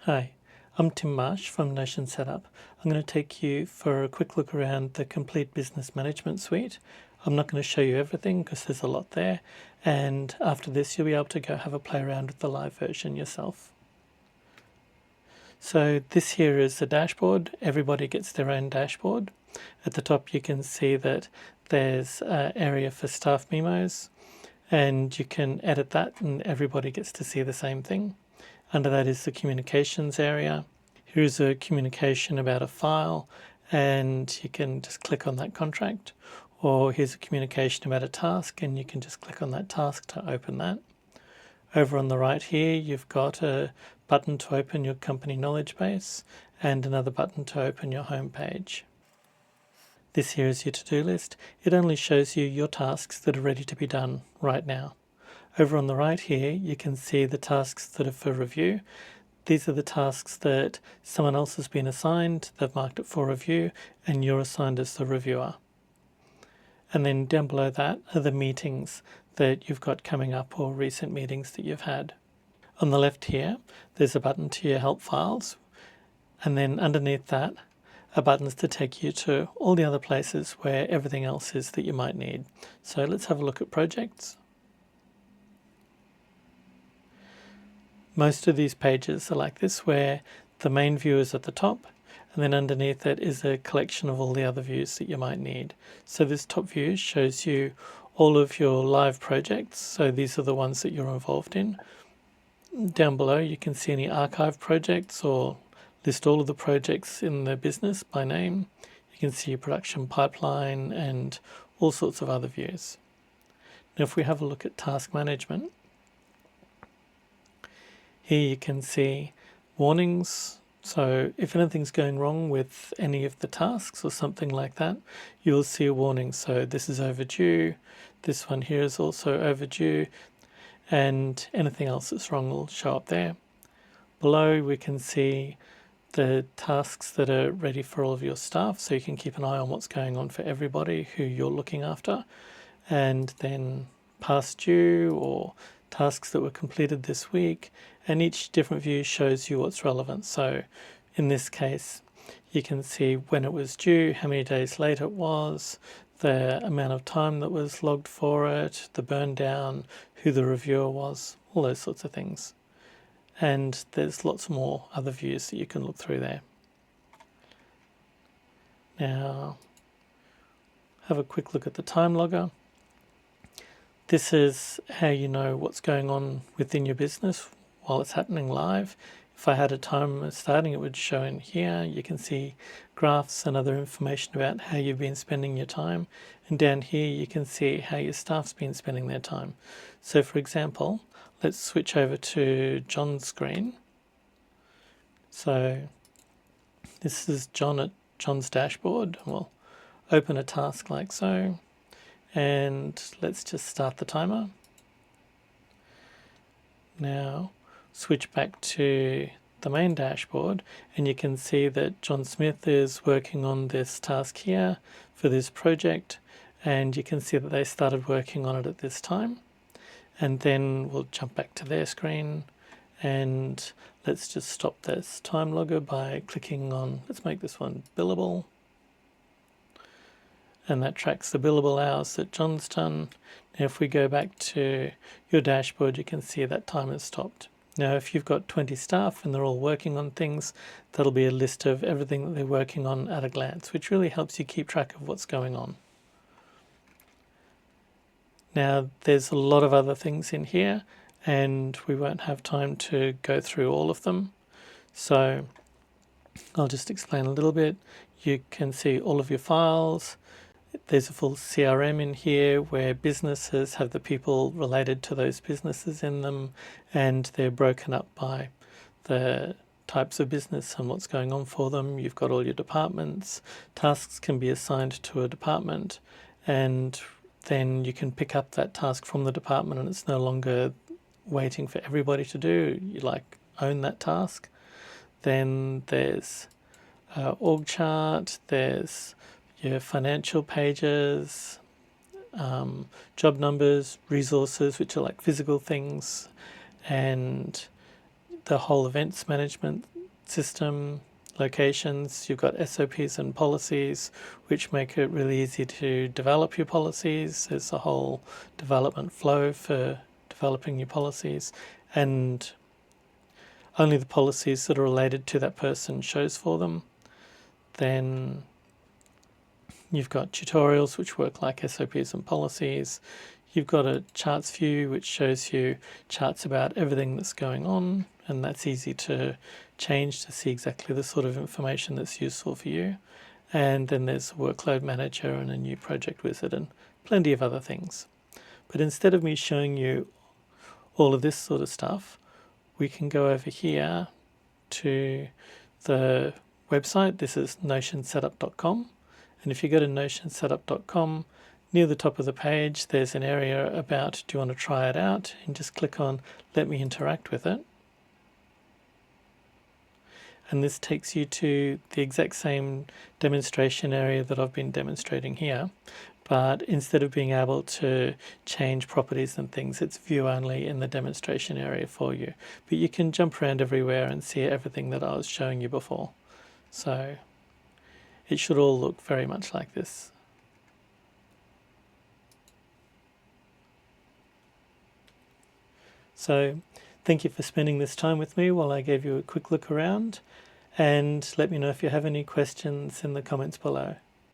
Hi, I'm Tim Marsh from Notion Setup. I'm going to take you for a quick look around the Complete Business Management Suite. I'm not going to show you everything because there's a lot there, and after this you'll be able to go have a play around with the live version yourself. So this here is the dashboard. Everybody gets their own dashboard. At the top you can see that there's an area for staff memos, and you can edit that and everybody gets to see the same thing. Under that is the communications area. Here's a communication about a file, and you can just click on that contract. Or here's a communication about a task, and you can just click on that task to open that. Over on the right here, you've got a button to open your company knowledge base and another button to open your home page. This here is your to-do list. It only shows you your tasks that are ready to be done right now. Over on the right here, you can see the tasks that are for review. These are the tasks that someone else has been assigned, they've marked it for review, and you're assigned as the reviewer. And then down below that are the meetings that you've got coming up or recent meetings that you've had. On the left here, there's a button to your help files, and then underneath that are buttons to take you to all the other places where everything else is that you might need. So let's have a look at projects. Most of these pages are like this, where the main view is at the top, and then underneath it is a collection of all the other views that you might need. So this top view shows you all of your live projects. So these are the ones that you're involved in. Down below you can see any archive projects or list all of the projects in the business by name. You can see your production pipeline and all sorts of other views. Now if we have a look at task management, here you can see warnings. So if anything's going wrong with any of the tasks or something like that, you'll see a warning. So this is overdue, this one here is also overdue, and anything else that's wrong will show up there. Below we can see the tasks that are ready for all of your staff, so you can keep an eye on what's going on for everybody who you're looking after. And then past due or tasks that were completed this week, and each different view shows you what's relevant. So in this case you can see when it was due, how many days late it was, the amount of time that was logged for it, the burn down, who the reviewer was, all those sorts of things. And there's lots more other views that you can look through there. Now have a quick look at the time logger. This is how you know what's going on within your business while it's happening live. If I had a timer starting, it would show in here. You can see graphs and other information about how you've been spending your time. And down here you can see how your staff's been spending their time. So for example, let's switch over to John's screen. So this is John at John's dashboard. We'll open a task like so. And let's just start the timer. Now switch back to the main dashboard, and you can see that John Smith is working on this task here for this project, and you can see that they started working on it at this time. And then we'll jump back to their screen, and let's just stop this time logger by clicking on, let's make this one billable. And that tracks the billable hours that John's done. Now if we go back to your dashboard, you can see that time has stopped. Now if you've got 20 staff and they're all working on things, that'll be a list of everything that they're working on at a glance, which really helps you keep track of what's going on. Now there's a lot of other things in here, and we won't have time to go through all of them. So I'll just explain a little bit. You can see all of your files. There's a full CRM in here where businesses have the people related to those businesses in them, and they're broken up by the types of business and what's going on for them. You've got all your departments. Tasks can be assigned to a department, and then you can pick up that task from the department, and it's no longer waiting for everybody to do. You own that task. Then there's org chart, there's your financial pages, job numbers, resources, which are like physical things, and the whole events management system, locations, you've got SOPs and policies, which make it really easy to develop your policies. There's a whole development flow for developing your policies, and only the policies that are related to that person shows for them. Then you've got tutorials which work like SOPs and policies. You've got a charts view which shows you charts about everything that's going on, and that's easy to change to see exactly the sort of information that's useful for you. And then there's a workload manager and a new project wizard and plenty of other things. But instead of me showing you all of this sort of stuff, we can go over here to the website. This is notionsetup.com. And if you go to notionsetup.com, near the top of the page, there's an area about, do you want to try it out? And just click on let me interact with it. And this takes you to the exact same demonstration area that I've been demonstrating here. But instead of being able to change properties and things, it's view only in the demonstration area for you. But you can jump around everywhere and see everything that I was showing you before. So it should all look very much like this. So thank you for spending this time with me while I gave you a quick look around, and let me know if you have any questions in the comments below.